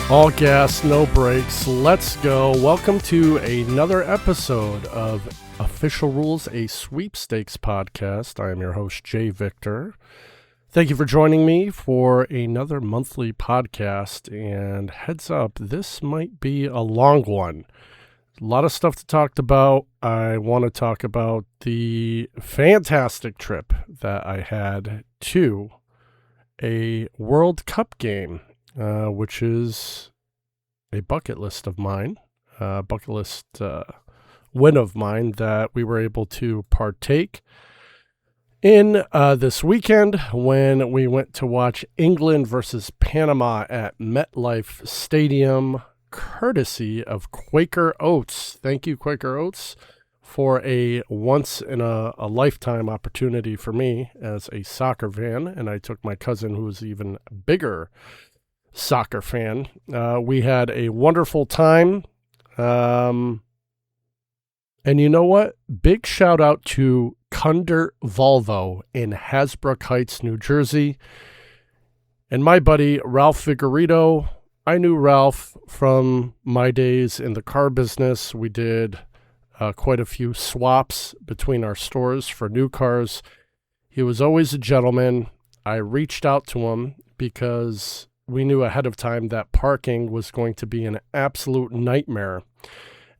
All gas, no brakes. Let's go. Welcome to another episode of Official Rules, a Sweepstakes podcast. I am your host, Jay Victor. Thank you for joining me for another monthly podcast. And heads up, this might be a long one. A lot of stuff to talk about. I want to talk about the fantastic trip that I had to a World Cup game. Which is a bucket list of mine, win of mine that we were able to partake in this weekend when we went to watch England versus Panama at MetLife Stadium, courtesy of Quaker Oats. Thank you, Quaker Oats, for a once-in-a-lifetime opportunity for me as a soccer fan, and I took my cousin, who was even bigger soccer fan. We had a wonderful time. And you know what? Big shout out to Kundert Volvo in Hasbrook Heights, New Jersey. And my buddy, Ralph Vigorito. I knew Ralph from my days in the car business. We did quite a few swaps between our stores for new cars. He was always a gentleman. I reached out to him because we knew ahead of time that parking was going to be an absolute nightmare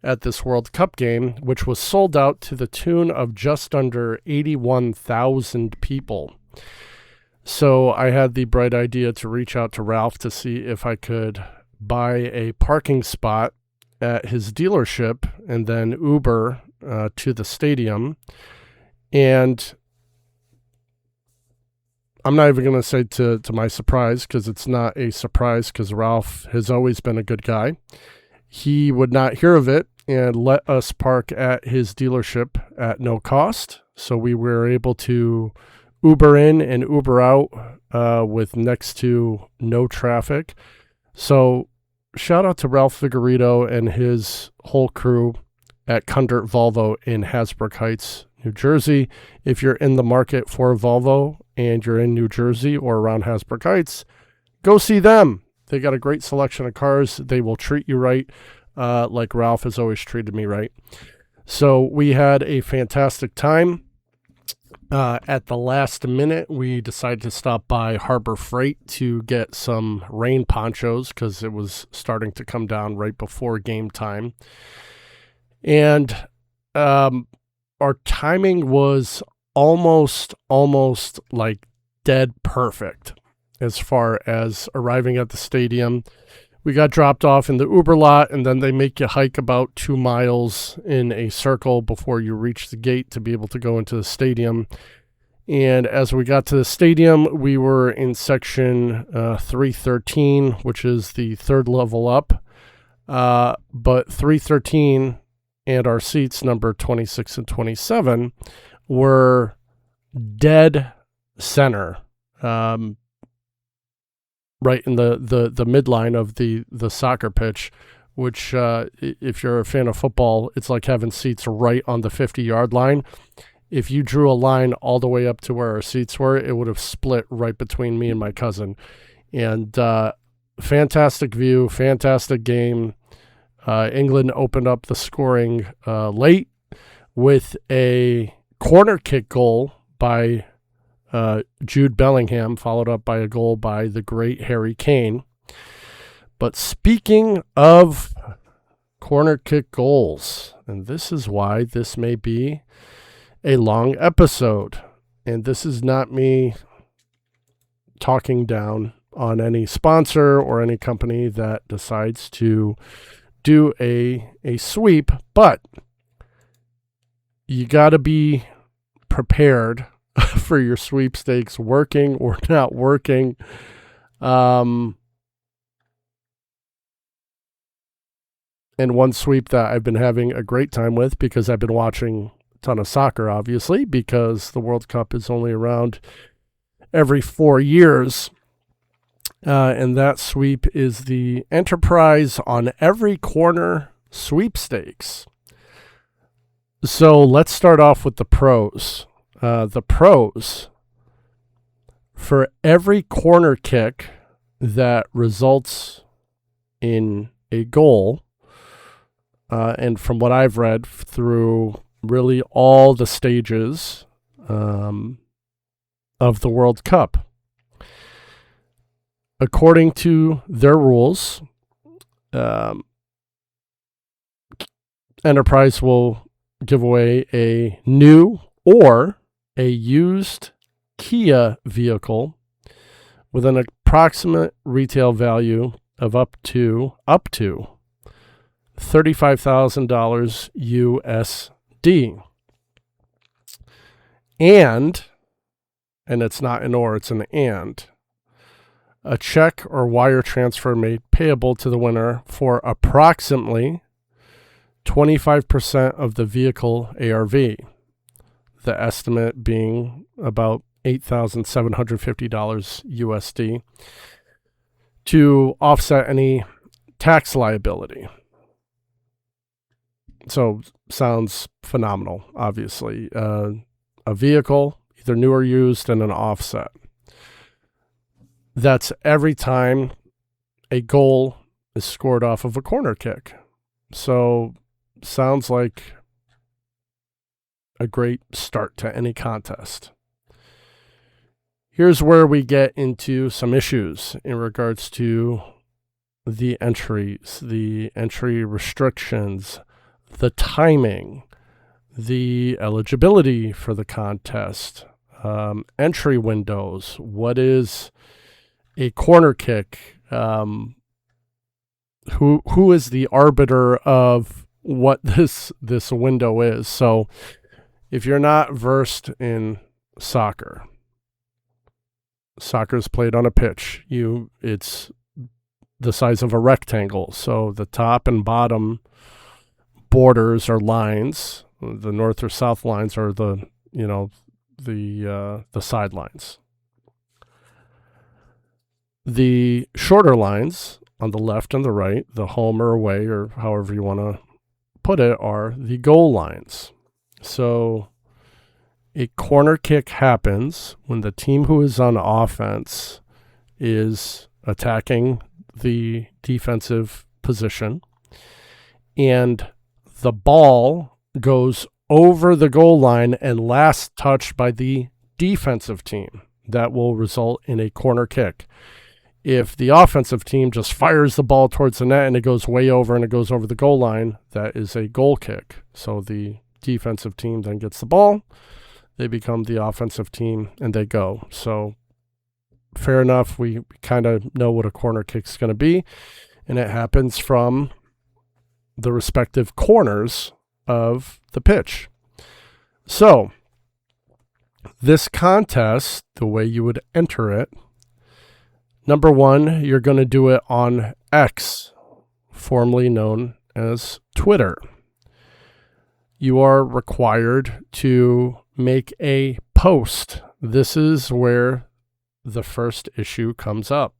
at this World Cup game, which was sold out to the tune of just under 81,000 people. So I had the bright idea to reach out to Ralph to see if I could buy a parking spot at his dealership and then Uber to the stadium. And I'm not even going to say to my surprise, because it's not a surprise, because Ralph has always been a good guy. He would not hear of it and let us park at his dealership at no cost. So we were able to Uber in and Uber out with next to no traffic. So shout out to Ralph Vigorito and his whole crew at Kundert Volvo in Hasbrook Heights, New Jersey. If you're in the market for a Volvo and you're in New Jersey or around Hasbrook Heights, go see them. They got a great selection of cars. They will treat you right, like Ralph has always treated me right. So we had a fantastic time. At the last minute, we decided to stop by Harbor Freight to get some rain ponchos because it was starting to come down right before game time. And our timing was almost like dead perfect as far as arriving at the stadium. We got dropped off in the Uber lot, and then they make you hike about 2 miles in a circle before you reach the gate to be able to go into the stadium. And as we got to the stadium, we were in section 313, which is the third level up. But 313 and our seats, number 26 and 27, were dead center, right in the midline of the soccer pitch, which if you're a fan of football, it's like having seats right on the 50-yard line. If you drew a line all the way up to where our seats were, it would have split right between me and my cousin. And fantastic view, fantastic game. England opened up the scoring late with a corner kick goal by Jude Bellingham, followed up by a goal by the great Harry Kane. But speaking of corner kick goals, and this is why this may be a long episode, and this is not me talking down on any sponsor or any company that decides to do a sweep, but you got to be prepared for your sweepstakes, working or not working. And one sweep that I've been having a great time with, because I've been watching a ton of soccer, obviously, because the World Cup is only around every 4 years. And that sweep is the Enterprise on Every Corner Sweepstakes. So let's start off with the pros. The pros: for every corner kick that results in a goal. And from what I've read through really all the stages of the World Cup, according to their rules, Enterprise will give away a new or a used Kia vehicle with an approximate retail value of up to $35,000 USD. And it's not an or, it's an and. A check or wire transfer made payable to the winner for approximately 25% of the vehicle ARV, the estimate being about $8,750 USD, to offset any tax liability. So, sounds phenomenal, obviously. A vehicle, either new or used, and an offset. That's every time a goal is scored off of a corner kick. So, sounds like a great start to any contest. Here's where we get into some issues in regards to the entries, the entry restrictions, the timing, the eligibility for the contest, entry windows, what is a corner kick, who is the arbiter of what this window is. So if you're not versed in soccer is played on a pitch. It's the size of a rectangle. So the top and bottom borders are lines. The north or south lines are the sidelines. The shorter lines on the left and the right, the home or away, or however you want to put it, are the goal lines. So a corner kick happens when the team who is on offense is attacking the defensive position, and the ball goes over the goal line and last touched by the defensive team. That will result in a corner kick. If the offensive team just fires the ball towards the net and it goes way over and it goes over the goal line, that is a goal kick. So the defensive team then gets the ball, they become the offensive team, and they go. So fair enough, we kind of know what a corner kick is going to be, and it happens from the respective corners of the pitch. So this contest, the way you would enter it, number one, you're going to do it on X, formerly known as Twitter. You are required to make a post. This is where the first issue comes up.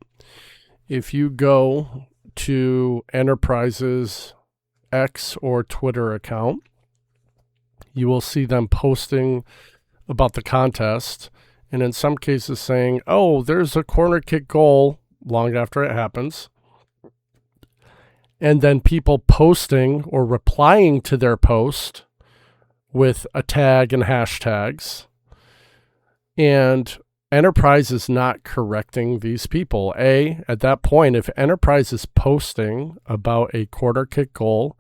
If you go to Enterprise's X or Twitter account, you will see them posting about the contest, and in some cases saying, oh, there's a corner kick goal long after it happens. And then people posting or replying to their post with a tag and hashtags. And Enterprise is not correcting these people. At that point, if Enterprise is posting about a corner kick goal,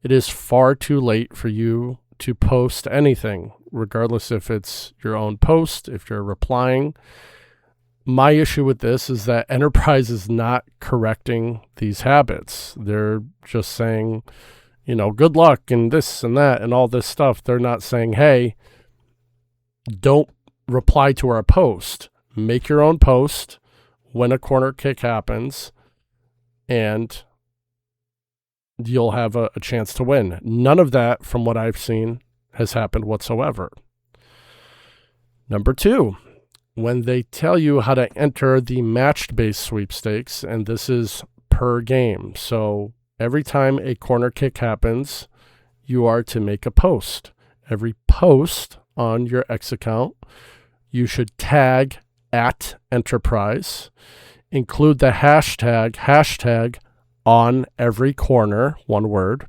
it is far too late for you to post anything, regardless if it's your own post, if you're replying. My issue with this is that Enterprise is not correcting these habits. They're just saying, good luck and this and that and all this stuff. They're not saying, hey, don't reply to our post. Make your own post when a corner kick happens, and you'll have a chance to win. None of that, from what I've seen, has happened whatsoever. Number two, when they tell you how to enter the match-based sweepstakes, and this is per game. So every time a corner kick happens, you are to make a post. Every post on your X account, you should tag @Enterprise, include the hashtag on every corner, one word,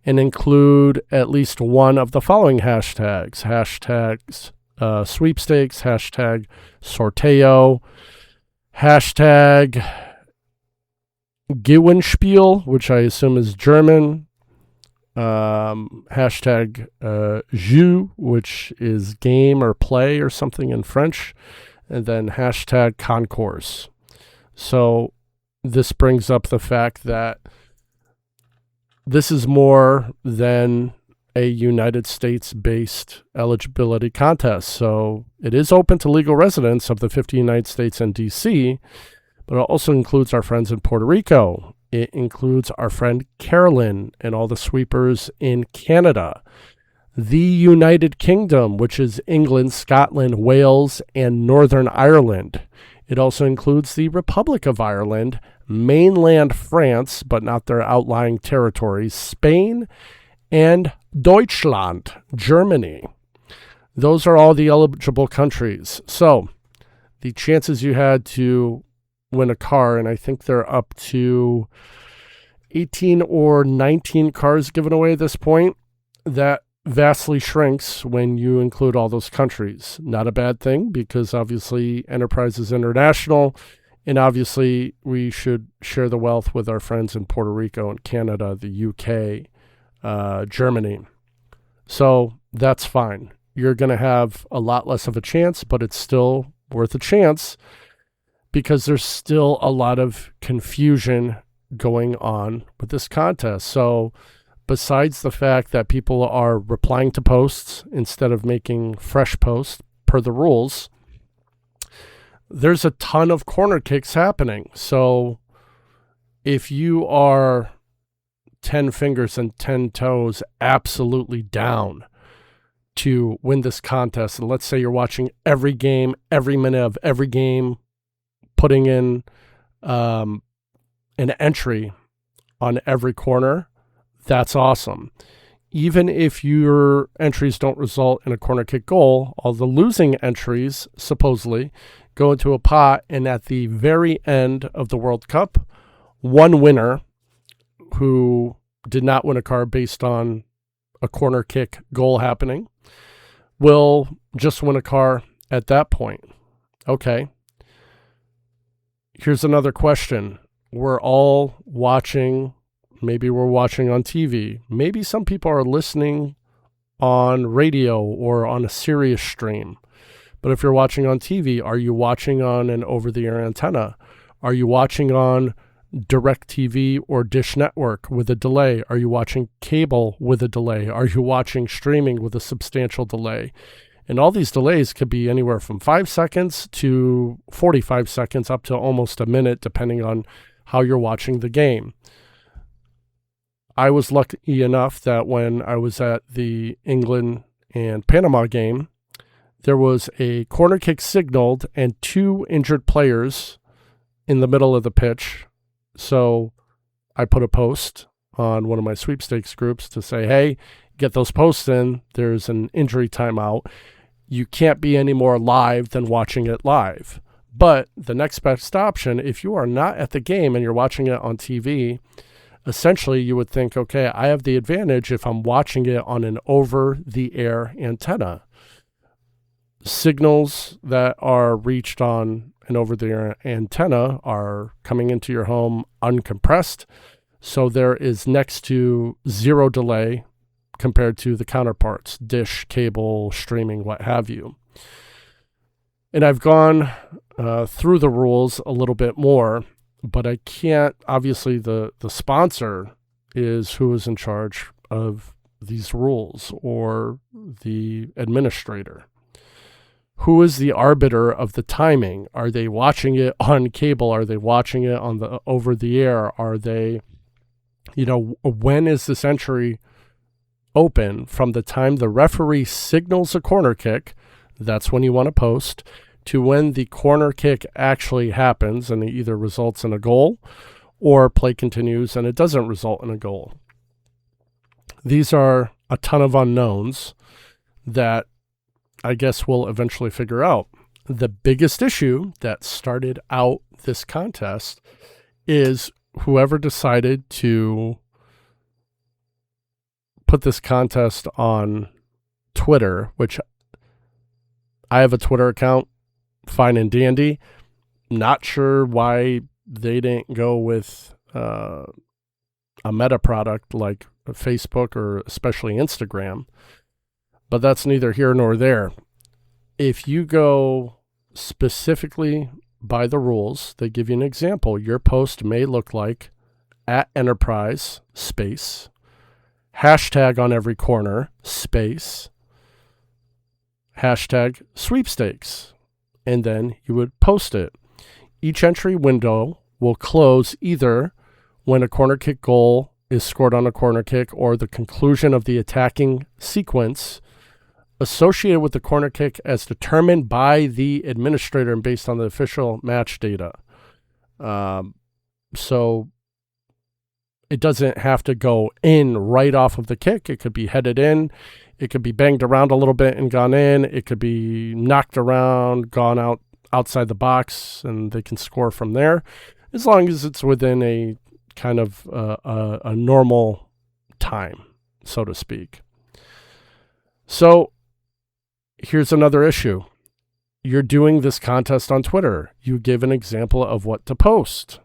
and include at least one of the following hashtags. Hashtags sweepstakes, hashtag sorteo, hashtag Gewinnspiel, which I assume is German, hashtag jeu, which is game or play or something in French, and then hashtag concourse. So this brings up the fact that this is more than a United States-based eligibility contest. So it is open to legal residents of the 50 United States and D.C., but it also includes our friends in Puerto Rico. It includes our friend Carolyn and all the sweepers in Canada. The United Kingdom, which is England, Scotland, Wales, and Northern Ireland. It also includes the Republic of Ireland, mainland France, but not their outlying territories, Spain, and Deutschland, Germany. Those are all the eligible countries. So the chances you had to win a car, and I think they're up to 18 or 19 cars given away at this point, that vastly shrinks when you include all those countries. Not a bad thing, because obviously enterprise is international, and obviously we should share the wealth with our friends in Puerto Rico and Canada, the UK, Germany. So that's fine. You're going to have a lot less of a chance, but it's still worth a chance because there's still a lot of confusion going on with this contest. So besides the fact that people are replying to posts instead of making fresh posts per the rules, there's a ton of corner kicks happening. So if you are 10 fingers and 10 toes absolutely down to win this contest, and let's say you're watching every game, every minute of every game, putting in an entry on every corner, that's awesome. Even if your entries don't result in a corner kick goal, all the losing entries supposedly go into a pot, and at the very end of the World Cup, one winner who did not win a car based on a corner kick goal happening will just win a car at that point. Okay. Here's another question. We're all watching, maybe we're watching on TV. Maybe some people are listening on radio or on a Sirius stream. But if you're watching on TV, are you watching on an over-the-air antenna? Are you watching on DirecTV or Dish Network with a delay? Are you watching cable with a delay? Are you watching streaming with a substantial delay? And all these delays could be anywhere from 5 seconds to 45 seconds up to almost a minute, depending on how you're watching the game. I was lucky enough that when I was at the England and Panama game, there was a corner kick signaled and 2 injured players in the middle of the pitch. So I put a post on one of my sweepstakes groups to say, hey, get those posts in. There's an injury timeout. You can't be any more live than watching it live. But the next best option, if you are not at the game and you're watching it on TV, essentially you would think, okay, I have the advantage if I'm watching it on an over-the-air antenna. Signals that are reached on an over-the-air antenna are coming into your home uncompressed, so there is next to zero delay compared to the counterparts, dish, cable, streaming, what have you. And I've gone through the rules a little bit more, but I can't, obviously the sponsor is who is in charge of these rules, or the administrator. Who is the arbiter of the timing? Are they watching it on cable? Are they watching it on the over the air? Are they, when is this entry open? From the time the referee signals a corner kick, that's when you want to post, to when the corner kick actually happens and it either results in a goal or play continues and it doesn't result in a goal. These are a ton of unknowns that I guess we'll eventually figure out. The biggest issue that started out this contest is whoever decided to put this contest on Twitter, which I have a Twitter account, fine and dandy. Not sure why they didn't go with a meta product like Facebook or especially Instagram, but that's neither here nor there. If you go specifically by the rules, they give you an example. Your post may look like @enterprise space, hashtag on every corner space, hashtag sweepstakes, and then you would post it. Each entry window will close either when a corner kick goal is scored on a corner kick or the conclusion of the attacking sequence associated with the corner kick as determined by the administrator and based on the official match data. So it doesn't have to go in right off of the kick. It could be headed in. It could be banged around a little bit and gone in. It could be knocked around, gone out outside the box, and they can score from there, as long as it's within a kind of a normal time, so to speak. So here's another issue. You're doing this contest on Twitter. You give an example of what to post.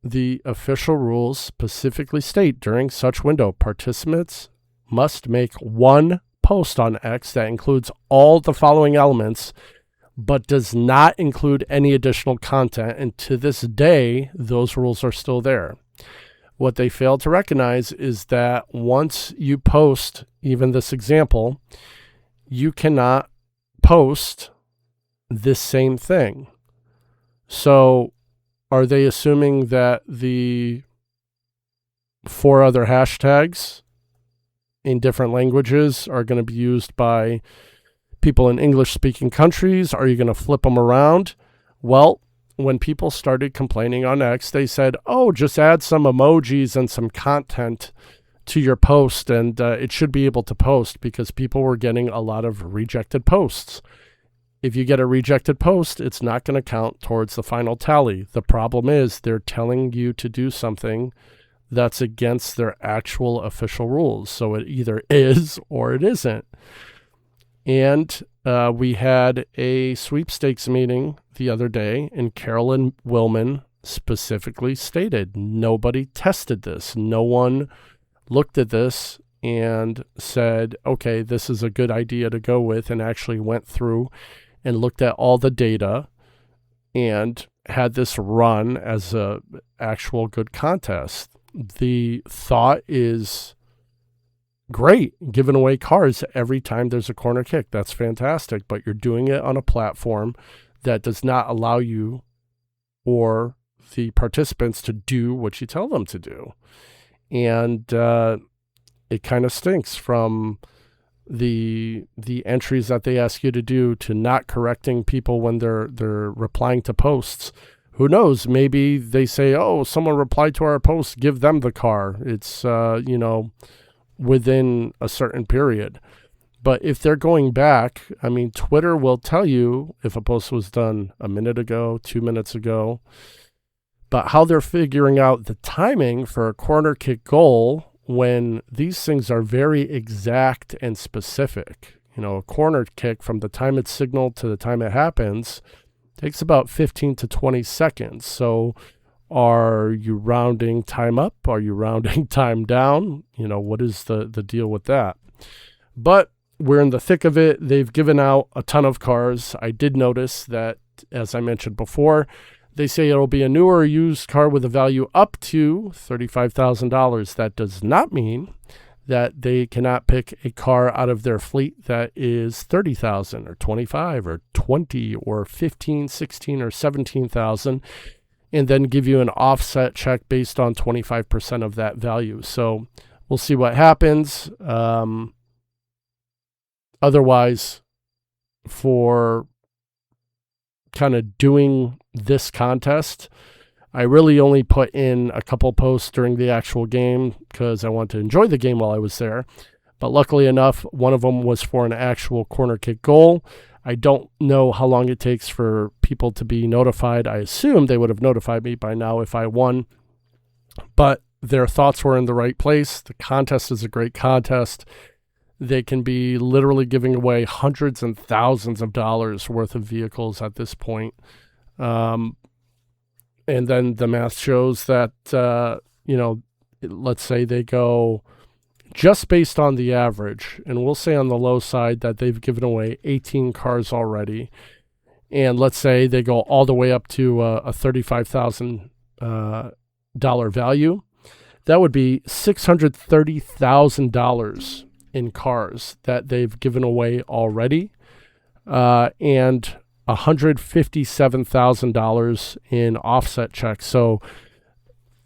The official rules specifically state during such window, participants must make one post on X that includes all the following elements, but does not include any additional content. And to this day, those rules are still there. What they fail to recognize is that once you post even this example, you cannot post this same thing. So are they assuming that the 4 other hashtags in different languages are going to be used by people in English-speaking countries? Are you going to flip them around? Well, when people started complaining on X, they said, oh, just add some emojis and some content to your post, and it should be able to post, because people were getting a lot of rejected posts. If you get a rejected post, it's not going to count towards the final tally. The problem is they're telling you to do something that's against their actual official rules. So it either is or it isn't. And we had a sweepstakes meeting the other day, and Carolyn Willman specifically stated nobody tested this. No one looked at this and said, okay, this is a good idea to go with, and actually went through and looked at all the data and had this run as a actual good contest. The thought is great, giving away cars every time there's a corner kick. That's fantastic, but you're doing it on a platform that does not allow you or the participants to do what you tell them to do. And it kind of stinks from the entries that they ask you to do to not correcting people when they're replying to posts. Who knows? Maybe they say, oh, someone replied to our post, give them the car. It's, within a certain period. But if they're going back, I mean, Twitter will tell you if a post was done a minute ago, 2 minutes ago. But how they're figuring out the timing for a corner kick goal when these things are very exact and specific. You know, a corner kick from the time it's signaled to the time it happens takes about 15 to 20 seconds. So are you rounding time up? Are you rounding time down? You know, what is the deal with that? But we're in the thick of it. They've given out a ton of cars. I did notice that, as I mentioned before, they say it'll be a new or used car with a value up to $35,000. That does not mean that they cannot pick a car out of their fleet that is $30,000 or $25,000 or $20,000 or $15,000, $16,000 or $17,000, and then give you an offset check based on 25% of that value. So we'll see what happens. Otherwise, for kind of doing this contest, I really only put in a couple posts during the actual game because I wanted to enjoy the game while I was there. But luckily enough, one of them was for an actual corner kick goal. I don't know how long it takes for people to be notified. I assume they would have notified me by now if I won, but their thoughts were in the right place. The contest is a great contest. They can be literally giving away hundreds and thousands of dollars worth of vehicles at this point. And then the math shows that, let's say they go just based on the average, and we'll say on the low side that they've given away 18 cars already. And let's say they go all the way up to a $35,000 value. That would be $630,000 in cars that they've given away already, and $157,000 in offset checks. So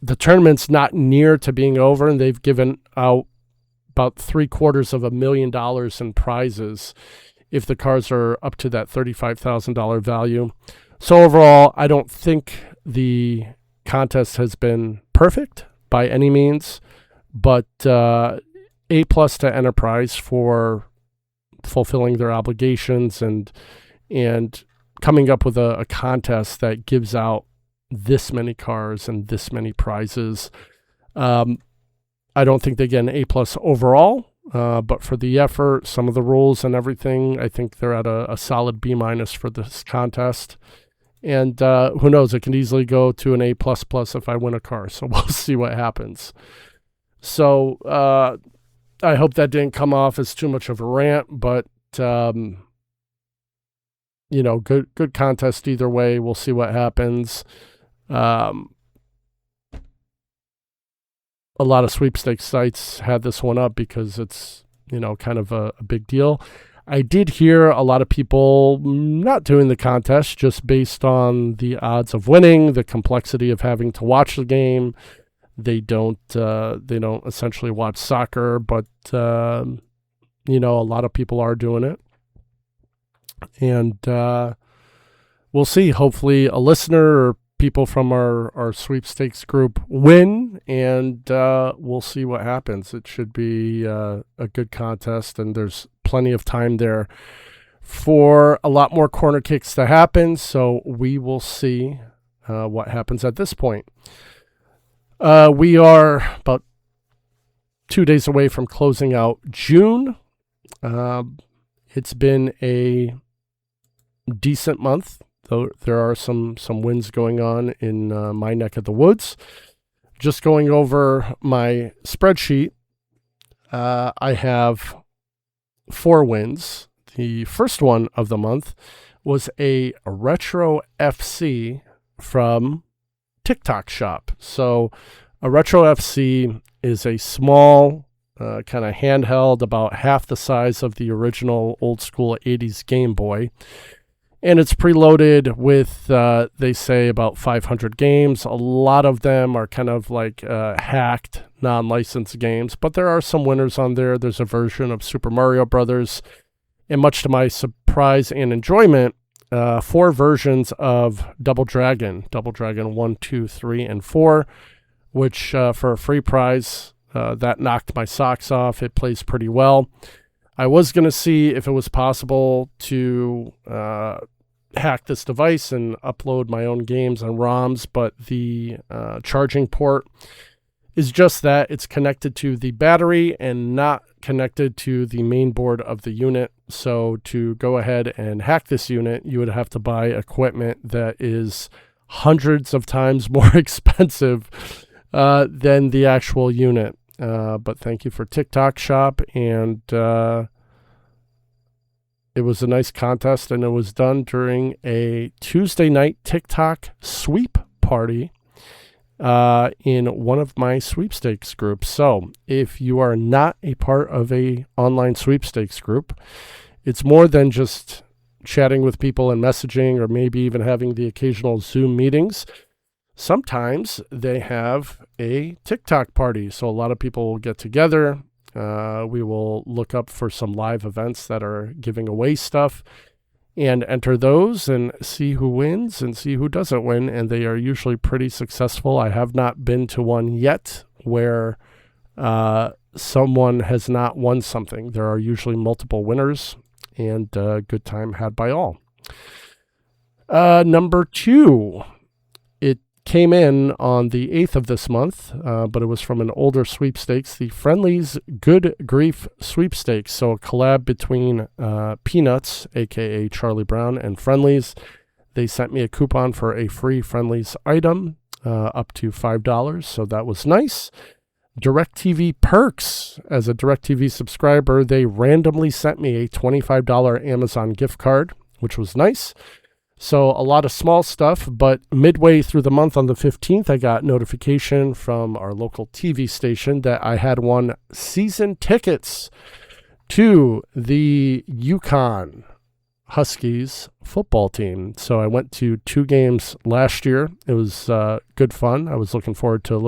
the tournament's not near to being over, and they've given out about $750,000 in prizes if the cars are up to that $35,000 value. So overall, I don't think the contest has been perfect by any means, but A+ to Enterprise for fulfilling their obligations and coming up with a contest that gives out this many cars and this many prizes. I don't think they get an A+ overall, but for the effort, some of the rules and everything, I think they're at a solid B- for this contest. And who knows, it can easily go to an A++ if I win a car. So we'll see what happens. So I hope that didn't come off as too much of a rant, but good contest either way. We'll see what happens. A lot of sweepstakes sites had this one up because it's, kind of a big deal. I did hear a lot of people not doing the contest just based on the odds of winning, the complexity of having to watch the game. They don't essentially watch soccer, but, a lot of people are doing it. And we'll see. Hopefully a listener or people from our sweepstakes group win, and we'll see what happens. It should be a good contest, and there's plenty of time there for a lot more corner kicks to happen, so we will see what happens at this point. We are about 2 days away from closing out June. It's been a decent month, though there are some wins going on in my neck of the woods. Just going over my spreadsheet, I have 4 wins. The first one of the month was a Retro FC from TikTok Shop. So a Retro FC is a small kind of handheld, about half the size of the original old school 80s Game Boy. And it's preloaded with, they say, about 500 games. A lot of them are kind of like hacked, non-licensed games. But there are some winners on there. There's a version of Super Mario Brothers. And much to my surprise and enjoyment, 4 versions of Double Dragon 1, 2, 3, and 4, which for a free prize, that knocked my socks off. It plays pretty well. I was going to see if it was possible to hack this device and upload my own games and ROMs, but the charging port is just that. It's connected to the battery and not connected to the main board of the unit. So to go ahead and hack this unit, you would have to buy equipment that is hundreds of times more expensive than the actual unit. But thank you for TikTok Shop, and it was a nice contest, and it was done during a Tuesday night TikTok sweep party in one of my sweepstakes groups. So if you are not a part of a online sweepstakes group, it's more than just chatting with people and messaging, or maybe even having the occasional Zoom meetings. Sometimes they have a TikTok party. So a lot of people will get together. We will look up for some live events that are giving away stuff and enter those and see who wins and see who doesn't win. And they are usually pretty successful. I have not been to one yet where someone has not won something. There are usually multiple winners. and good time had by all. Number 2, it came in on the 8th of this month, but it was from an older sweepstakes, the Friendly's Good Grief Sweepstakes. So a collab between Peanuts, a.k.a. Charlie Brown, and Friendly's. They sent me a coupon for a free Friendly's item up to $5, so that was nice. DirecTV Perks. As a DirecTV subscriber, they randomly sent me a $25 Amazon gift card, which was nice. So a lot of small stuff, but midway through the month on the 15th, I got notification from our local TV station that I had won season tickets to the Yukon Huskies football team. So I went to 2 games last year. It was good fun. I was looking forward to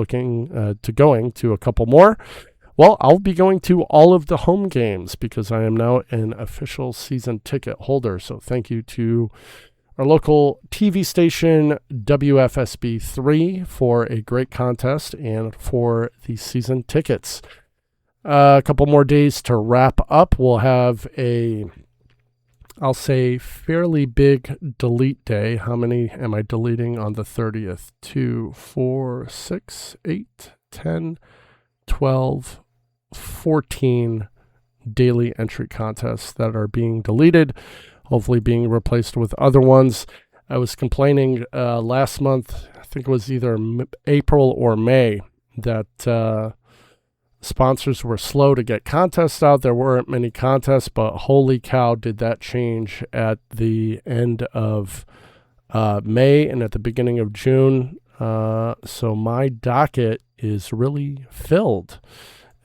going to a couple more. Well, I'll be going to all of the home games because I am now an official season ticket holder. So thank you to our local TV station, WFSB3, for a great contest and for the season tickets. A couple more days to wrap up. We'll have I'll say fairly big delete day. How many am I deleting on the 30th? 2, 4, 6, 8, 10, 12, 14 daily entry contests that are being deleted, hopefully being replaced with other ones. I was complaining last month, I think it was either April or May, that sponsors were slow to get contests out. There weren't many contests, but holy cow, did that change at the end of May and at the beginning of June. So my docket is really filled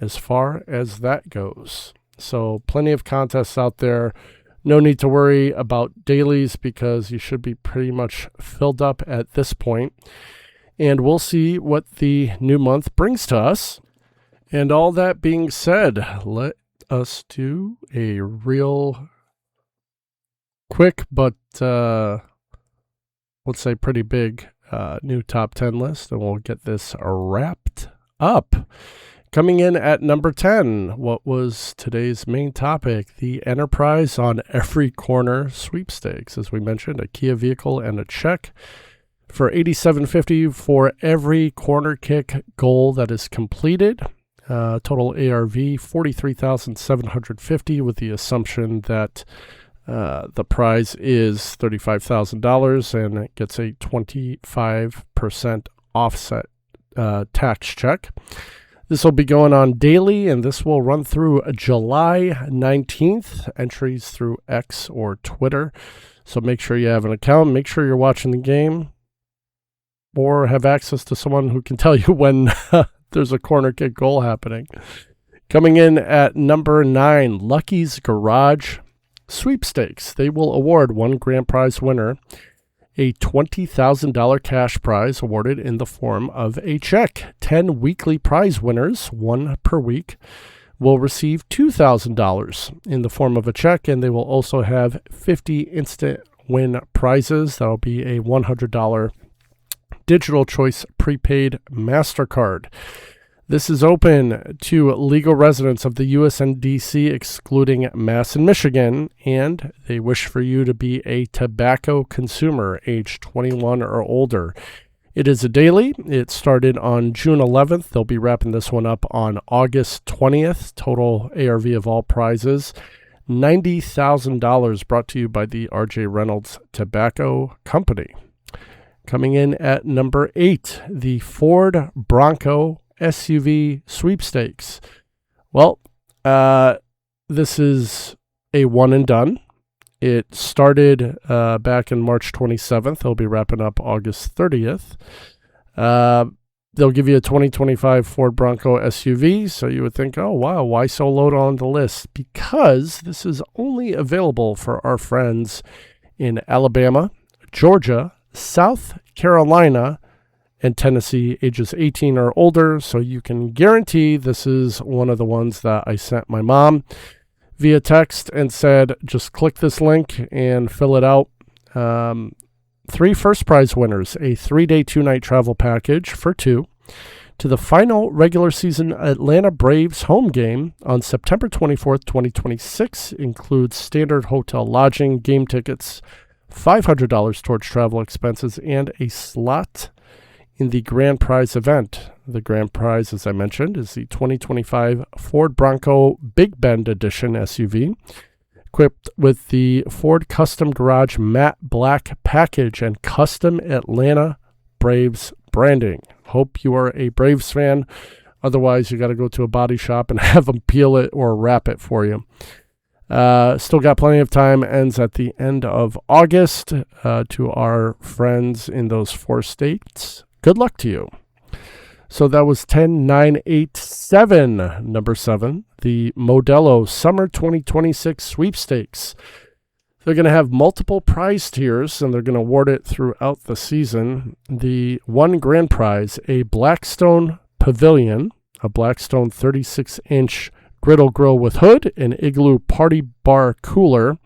as far as that goes. So plenty of contests out there. No need to worry about dailies because you should be pretty much filled up at this point. And we'll see what the new month brings to us. And all that being said, let us do a real quick but let's say pretty big new top 10 list, and we'll get this wrapped up. Coming in at number 10, what was today's main topic? The Enterprise on Every Corner Sweepstakes. As we mentioned, a Kia vehicle and a check for $87.50 for every corner kick goal that is completed. Total ARV $43,750 with the assumption that the prize is $35,000 and it gets a 25% offset tax check. This will be going on daily, and this will run through July 19th. Entries through X or Twitter. So make sure you have an account. Make sure you're watching the game or have access to someone who can tell you when there's a corner kick goal happening. Coming in at number 9, Lucky's Garage Sweepstakes. They will award one grand prize winner a $20,000 cash prize awarded in the form of a check. 10 weekly prize winners, one per week, will receive $2,000 in the form of a check, and they will also have 50 instant win prizes. That will be a $100 Digital Choice prepaid MasterCard. This is open to legal residents of the U.S. and D.C., excluding Mass and Michigan, and they wish for you to be a tobacco consumer, age 21 or older. It is a daily. It started on June 11th. They'll be wrapping this one up on August 20th. Total ARV of all prizes, $90,000, brought to you by the R.J. Reynolds Tobacco Company. Coming in at number 8, the Ford Bronco SUV Sweepstakes. Well, this is a one and done. It started back in March 27th. They'll be wrapping up August 30th. They'll give you a 2025 Ford Bronco SUV. So you would think, oh, wow, why so low on the list? Because this is only available for our friends in Alabama, Georgia, South Carolina, and Tennessee, ages 18 or older. So you can guarantee this is one of the ones that I sent my mom via text and said, just click this link and fill it out. 3 first prize winners, a 3-day, 2-night travel package for 2 to the final regular season Atlanta Braves home game on September 24th, 2026. Includes standard hotel lodging, game tickets, $500 towards travel expenses, and a slot in the grand prize event. The grand prize, as I mentioned, is the 2025 Ford Bronco Big Bend Edition SUV, equipped with the Ford Custom Garage Matte Black package and custom Atlanta Braves branding. Hope you are a Braves fan. Otherwise, you got to go to a body shop and have them peel it or wrap it for you. Still got plenty of time. Ends at the end of August. To our friends in those 4 states, good luck to you. So that was 10987, number 7, the Modelo Summer 2026 Sweepstakes. They're going to have multiple prize tiers, and they're going to award it throughout the season. The one grand prize, a Blackstone Pavilion, a Blackstone 36-inch griddle grill with hood, an Igloo Party Bar cooler,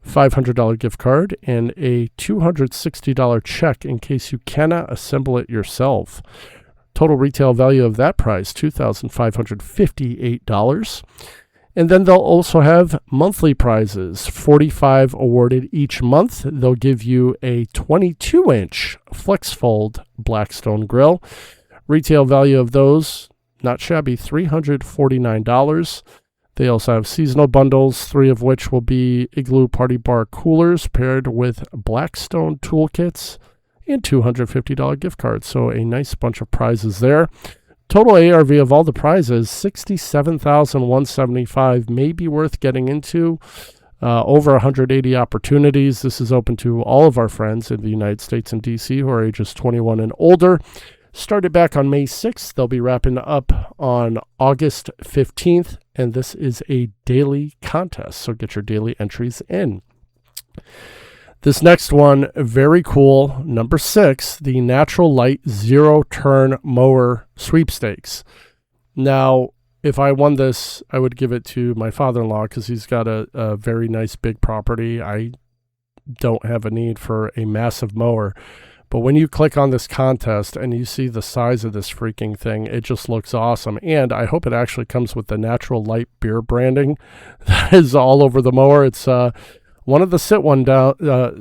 $500 gift card, and a $260 check in case you cannot assemble it yourself. Total retail value of that prize, $2,558. And then they'll also have monthly prizes, 45 awarded each month. They'll give you a 22-inch FlexFold Blackstone grill. Retail value of those, not shabby, $349. They also have seasonal bundles, 3 of which will be Igloo Party Bar coolers paired with Blackstone toolkits and $250 gift cards. So a nice bunch of prizes there. Total ARV of all the prizes, $67,175, may be worth getting into. Over 180 opportunities. This is open to all of our friends in the United States and D.C. who are ages 21 and older. Started back on May 6th. They'll be wrapping up on August 15th, and this is a daily contest, so get your daily entries in. This next one, very cool, number 6, the Natural Light Zero Turn Mower Sweepstakes. Now, if I won this, I would give it to my father-in-law because he's got a very nice big property. I don't have a need for a massive mower. But when you click on this contest and you see the size of this freaking thing, it just looks awesome. And I hope it actually comes with the Natural Light beer branding that is all over the mower. It's one of the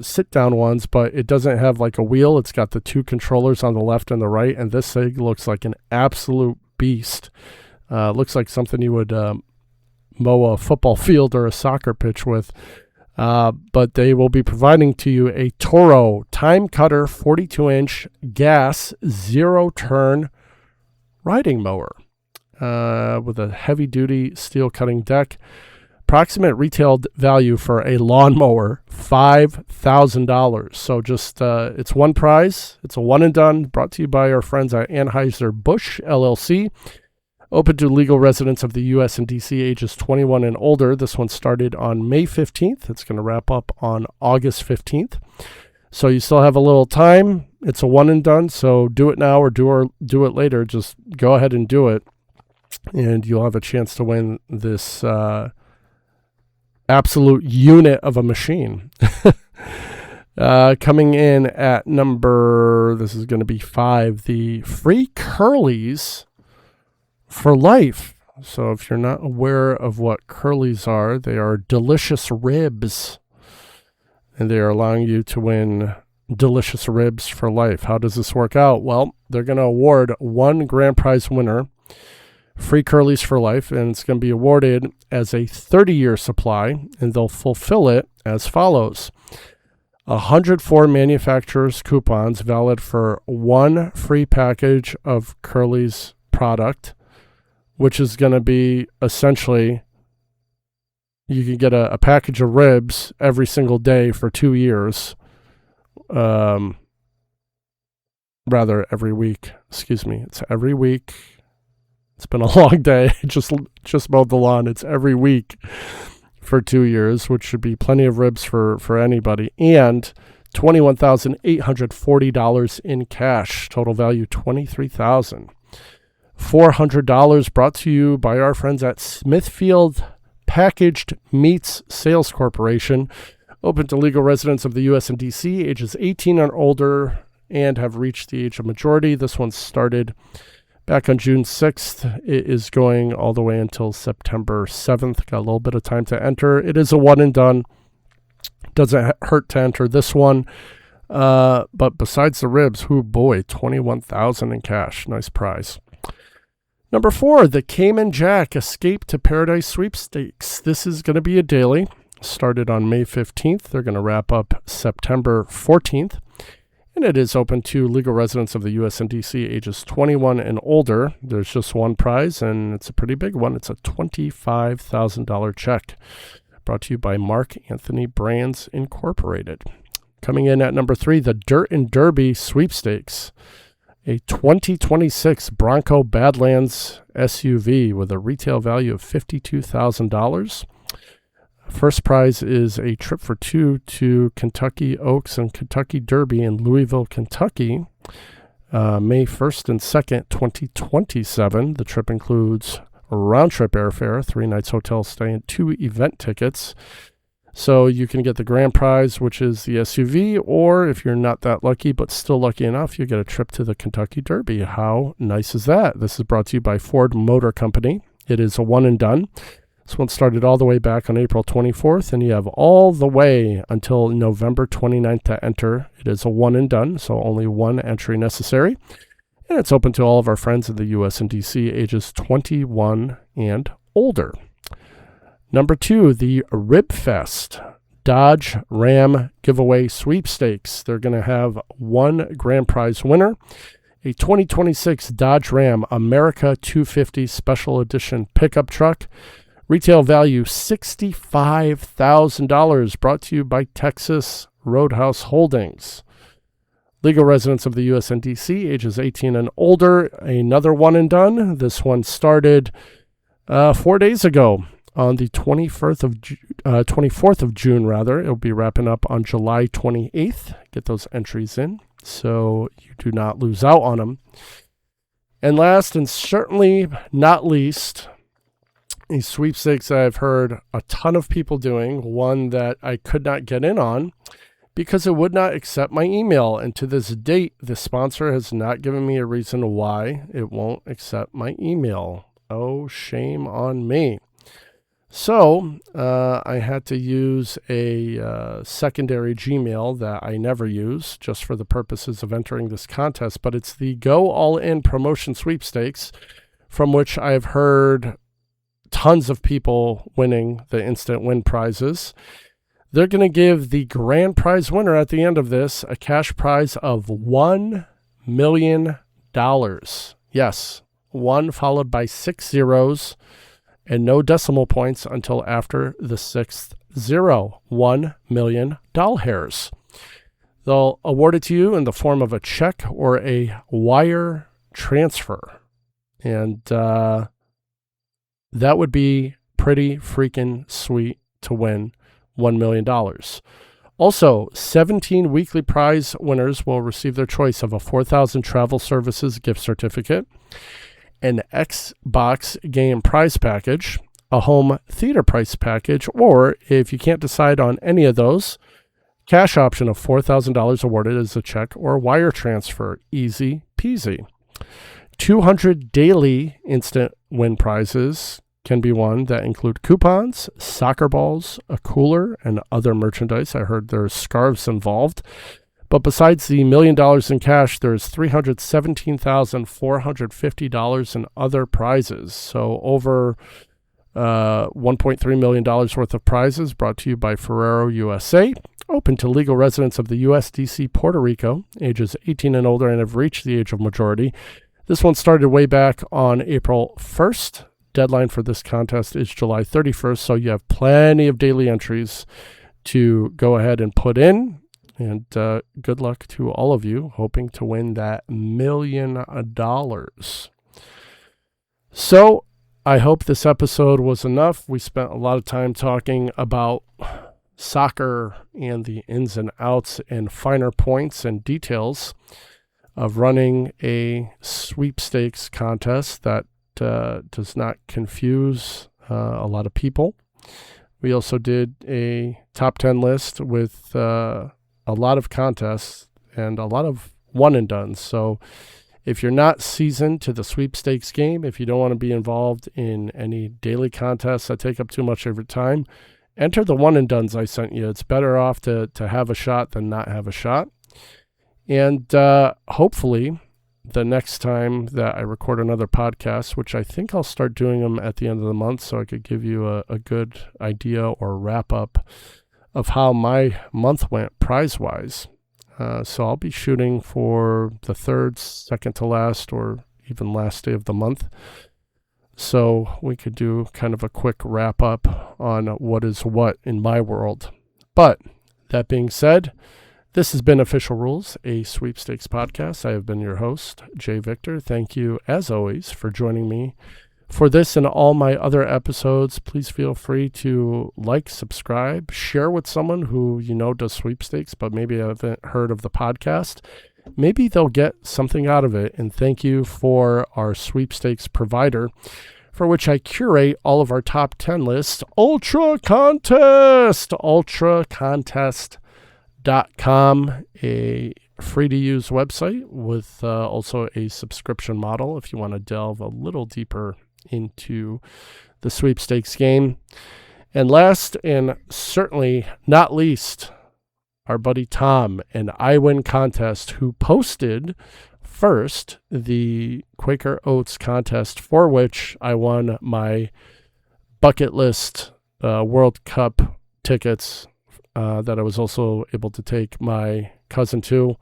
sit-down ones, but it doesn't have like a wheel. It's got the 2 controllers on the left and the right, and this thing looks like an absolute beast. Looks like something you would mow a football field or a soccer pitch with. But they will be providing to you a Toro Time Cutter 42-inch gas zero-turn riding mower with a heavy-duty steel cutting deck. Approximate retail value for a lawnmower, $5,000. So just, it's one prize. It's a one and done, brought to you by our friends at Anheuser-Busch, LLC. Open to legal residents of the U.S. and D.C. ages 21 and older. This one started on May 15th. It's going to wrap up on August 15th. So you still have a little time. It's a one and done, so do it now or do it later. Just go ahead and do it, and you'll have a chance to win this absolute unit of a machine. Coming in at number, this is going to be 5, the free curlies for life. So if you're not aware of what curlies are, they are delicious ribs, and they are allowing you to win delicious ribs for life. How does this work out? Well, they're going to award one grand prize winner free curlies for life, and it's going to be awarded as a 30-year supply, and they'll fulfill it as follows. 104 manufacturers' coupons valid for one free package of Curly's product, which is going to be essentially, you can get a package of ribs every single day for 2 years. Rather, every week. Excuse me. It's every week. It's been a long day. Just mowed the lawn. It's every week for 2 years, which should be plenty of ribs for anybody. And $21,840 in cash. Total value $23,400, brought to you by our friends at Smithfield Packaged Meats Sales Corporation. Open to legal residents of the U.S. and D.C., ages 18 and older, and have reached the age of majority. This one started back on June 6th. It is going all the way until September 7th. Got a little bit of time to enter. It is a one and done. Doesn't hurt to enter this one. But besides the ribs, $21,000 in cash. Nice prize. Number 4, the Cayman Jack Escape to Paradise Sweepstakes. This is going to be a daily. Started on May 15th. They're going to wrap up September 14th. And it is open to legal residents of the U.S. and D.C. ages 21 and older. There's just one prize, and it's a pretty big one. It's a $25,000 check. Brought to you by Mark Anthony Brands Incorporated. Coming in at number 3, the Dirt and Derby Sweepstakes. A 2026 Bronco Badlands SUV with a retail value of $52,000. First prize is a trip for 2 to Kentucky Oaks and Kentucky Derby in Louisville, Kentucky, May 1st and 2nd, 2027. The trip includes a round-trip airfare, 3 nights hotel stay, and 2 event tickets. So you can get the grand prize, which is the SUV, or if you're not that lucky but still lucky enough, you get a trip to the Kentucky Derby. How nice is that? This is brought to you by Ford Motor Company. It is a one and done. This one started all the way back on April 24th, and you have all the way until November 29th to enter. It is a one and done, so only one entry necessary. And it's open to all of our friends in the U.S. and D.C. ages 21 and older. Number 2, the Rib Fest Dodge Ram Giveaway Sweepstakes. They're going to have one grand prize winner, a 2026 Dodge Ram America 250 Special Edition pickup truck. Retail value $65,000, brought to you by Texas Roadhouse Holdings. Legal residents of the U.S. and D.C., ages 18 and older. Another one and done. This one started 4 days ago on the 24th of June. It'll be wrapping up on July 28th. Get those entries in so you do not lose out on them. And last and certainly not least, a sweepstakes that I've heard a ton of people doing, one that I could not get in on because it would not accept my email. And to this date, the sponsor has not given me a reason why it won't accept my email. Oh, shame on me. So I had to use a secondary Gmail that I never use just for the purposes of entering this contest. But it's the Go All In Promotion Sweepstakes, from which I've heard tons of people winning the instant win prizes. They're going to give the grand prize winner at the end of this a cash prize of $1 million. Yes, 1 followed by 6 zeros and no decimal points until after the 6th zero. $1 million. They'll award it to you in the form of a check or a wire transfer. And that would be pretty freaking sweet to win $1 million. Also, 17 weekly prize winners will receive their choice of a 4,000 Travel Services gift certificate, an Xbox game prize package, a home theater prize package, or if you can't decide on any of those, cash option of $4,000 awarded as a check or wire transfer. Easy peasy. 200 daily instant win prizes can be won that include coupons, soccer balls, a cooler, and other merchandise. I heard there's scarves involved. But besides the $1 million in cash, there's $317,450 in other prizes. So over $1.3 million worth of prizes, brought to you by Ferrero USA. Open to legal residents of the U.S., D.C., Puerto Rico, ages 18 and older, and have reached the age of majority. This one started way back on April 1st. Deadline for this contest is July 31st, so you have plenty of daily entries to go ahead and put in. And good luck to all of you hoping to win that $1 million. So I hope this episode was enough. We spent a lot of time talking about soccer and the ins and outs and finer points and details of running a sweepstakes contest that does not confuse a lot of people. We also did a top 10 list with a lot of contests and a lot of one and done. So If you're not seasoned to the sweepstakes game, if you don't want to be involved in any daily contests that take up too much of your time, enter the one and dones I sent you. It's better off to have a shot than not have a shot. And hopefully the next time that I record another podcast, which I think I'll start doing them at the end of the month so I could give you a good idea or wrap up of how my month went prize-wise. So I'll be shooting for the third, second to last, or even last day of the month. So we could do kind of a quick wrap up on what is what in my world. But that being said, this has been Official Rules, a sweepstakes podcast. I have been your host, Jay Victor. Thank you, as always, for joining me for this and all my other episodes. Please feel free to like, subscribe, share with someone who you know does sweepstakes, but maybe haven't heard of the podcast. Maybe they'll get something out of it. And thank you for our sweepstakes provider, for which I curate all of our top 10 lists, Ultra Contest, ultracontest.com, a free-to-use website with also a subscription model if you want to delve a little deeper into the sweepstakes game. And last and certainly not least, our buddy Tom and I Win Contest, who posted first the Quaker Oats contest, for which I won my bucket list World Cup tickets that I was also able to take my cousin to.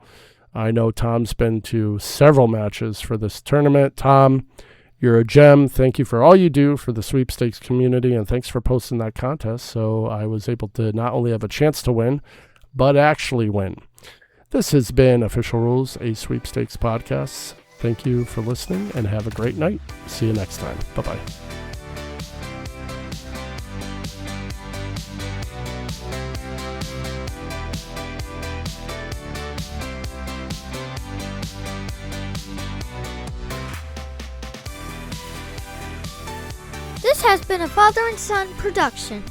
I know Tom's been to several matches for this tournament. Tom, you're a gem. Thank you for all you do for the sweepstakes community, and thanks for posting that contest so I was able to not only have a chance to win, but actually win. This has been Official Rules, a sweepstakes podcast. Thank you for listening, and have a great night. See you next time. Bye-bye. This has been a father and son production.